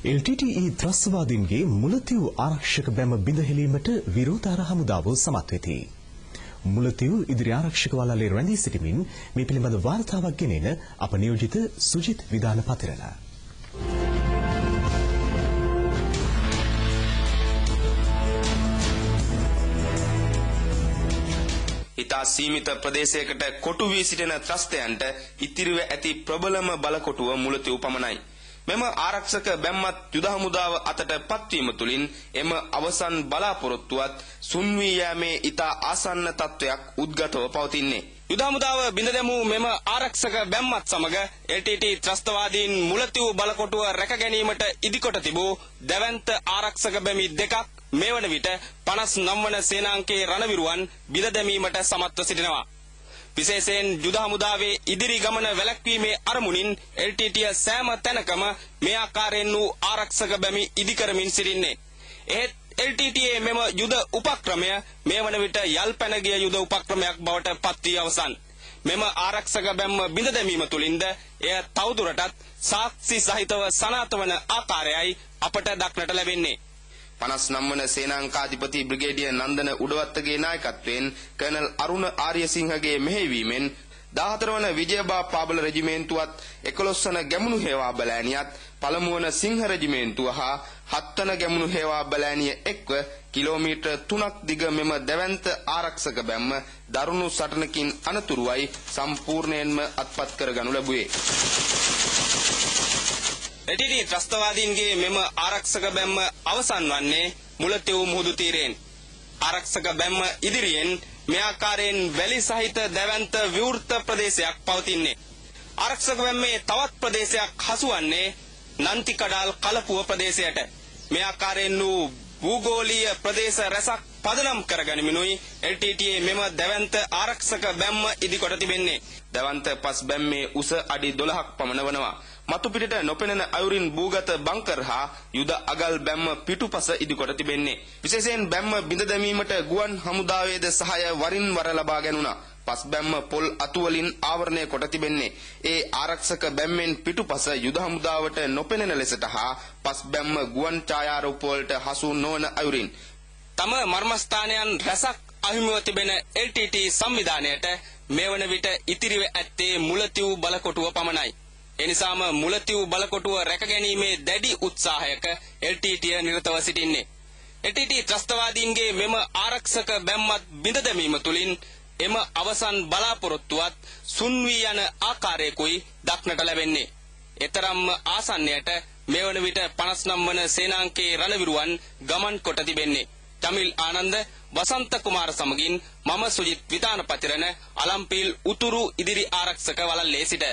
LTTE ත්‍රස්තවාදීන්ගේ Mullaitivu ආරක්ෂක බැම බිඳහෙලීමට විරෝධාර හමුදාව සමත් වෙති. මුලතිව් ඉදිරි ආරක්ෂක වළල්ලේ රැඳී සිටමින් මේ පිළිබඳ වාර්තාවක් ගෙනෙන අප නියෝජිත සුජිත් විදාන පතිරණ. ඉතා සීමිත ප්‍රදේශයකට කොටු වී සිටින ත්‍රස්තයන්ට ඉතිරිව ඇති ප්‍රබලම බලකොටුව මුලතිව් පමණයි. මෙම ආරක්ෂක බැම්මත් යුද හමුදාව අතට පත්වීම තුළින් එම අවසන් බලාපොරොත්තුවත් සුන් වී යෑමේ ඉතා ආසන්න තත්ත්වයක් උද්ගතව පවතින්නේ. යුද හමුදාව බිඳ දැමූ මෙම ආරක්ෂක බැම්මත් සමග LTT ත්‍රස්තවාදීන් මුලතිව් බලකොටුව රැක ගැනීමට ඉදිකොට තිබූ දැවැන්ත ආරක්ෂක බැමි දෙකක් මේ වන විට 59 වන සේනාංකයේ රණවිරුවන් බිඳ දැමීමට සමත්ව සිටිනවා. විශේෂයෙන් යුද හමුදාවේ ඉදිරි ගමන වැළැක්වීමේ අරමුණින් LTT සෑම තැනකම මේ ආකාරයෙන් වූ ආරක්ෂක බැමි ඉදිකරමින් සිටින්නේ. එහෙත් LTT මෙම යුද උපක්‍රමය මේ වන විට යල්පැන ගිය යුද උපක්‍රමයක් බවට පත් වී අවසන්. මෙම ආරක්ෂක බැම්ම බිඳ දැමීම තුළින්ද එය තවදුරටත් සාක්ෂි සහිතව සනාථ වන ආකාරයයි අපට දක්නට ලැබෙන්නේ. 59 වන සේනාංකාධිපති බ්‍රිගේඩියර් නන්දන උඩවත්තගේ නායකත්වයෙන් කර්නල් අරුණ ආර්යසිංහගේ මෙහෙයවීමෙන් 14 වන විජයබා පාබල රෙජිමේන්තුවත් 11 වන ගැමුණු හේවා බැලෑනියත් පළමු වන සිංහ රෙජිමේන්තුව හා 7 වන ගැමුණු හේවා බැලෑනිය එක්ව කිලෝමීටර් 3ක් දිග මෙම දැවැන්ත ආරක්ෂක බැම්ම දරුණු සටනකින් අනතුරුවයි සම්පූර්ණයෙන්ම අත්පත් කරගනු ලැබුවේ. LTT ත්‍රස්තවාදීන්ගේ මෙම ආරක්ෂක බැම්ම අවසන් වන්නේ මුලතිව් මුහුදු තීරයෙන්. ආරක්ෂක බැම්ම ඉදිරියෙන් මේ ආකාරයෙන් වැලි සහිත දැවැන්ත විවෘත ප්‍රදේශයක් පවතින්නේ. ආරක්ෂක බැම්මේ තවත් ප්‍රදේශයක් හසුවන්නේ නන්තිකඩාල් කලපුව ප්‍රදේශයට. මේ ආකාරයෙන් වූ භූගෝලීය ප්‍රදේශ රැසක් පදනම් කරගනිමිනුයි LTT මෙම දැවැන්ත ආරක්ෂක බැම්ම ඉදිකොට තිබෙන්නේ. දැවැන්ත පස් බැම්මේ උස අඩි 12ක් පමණ වනවා. මතු පිටට නොපෙනෙන අයුරින් භූගත බංකර් හා යුද අගල් බැම්ම පිටුපස ඉදිකොට තිබෙන්නේ. විශේෂයෙන් බැම්ම බිඳ දැමීමට ගුවන් හමුදාවේද සහාය වරින් වර ලබා ගැනුණා. පස් බැම්ම පොල් අතු වලින් ආවරණය කොට තිබෙන්නේ. ඒ ආරක්ෂක බැම්මෙන් පිටුපස යුද හමුදාවට නොපෙනෙන ලෙසට හා පස් බැම්ම ගුවන් ඡායාරූප වලට හසු නොවන අයුරින් තම මර්මස්ථානයන් රැසක් අහිමිව තිබෙන LTT සංවිධානයට මේ වන විට ඉතිරිව ඇත්තේ මුලතිව් බලකොටුව පමණයි. එනිසාම මුලතිව් බලකොටුව රැක ගැනීමේ දැඩි උත්සාහයක LTT නිරතව සිටින්නේ. LTT ත්‍රස්තවාදීන්ගේ මෙම ආරක්ෂක බැම්මත් බිඳ දැමීම තුළින් එම අවසන් බලාපොරොත්තුවත් සුන් වී යන ආකාරයකුයි දක්නට ලැබෙන්නේ. එතරම්ම ආසන්නයට මේ වන විට 59 වන සේනාංකයේ රණවිරුවන් ගමන් කොට තිබෙන්නේ. ජමිල් ආනන්ද වසන්ත කුමාර සමගින් මම සුජිත් විතාන පතිරණ අලම්පිල් උතුරු ඉදිරි ආරක්ෂක වළල්ලේ සිට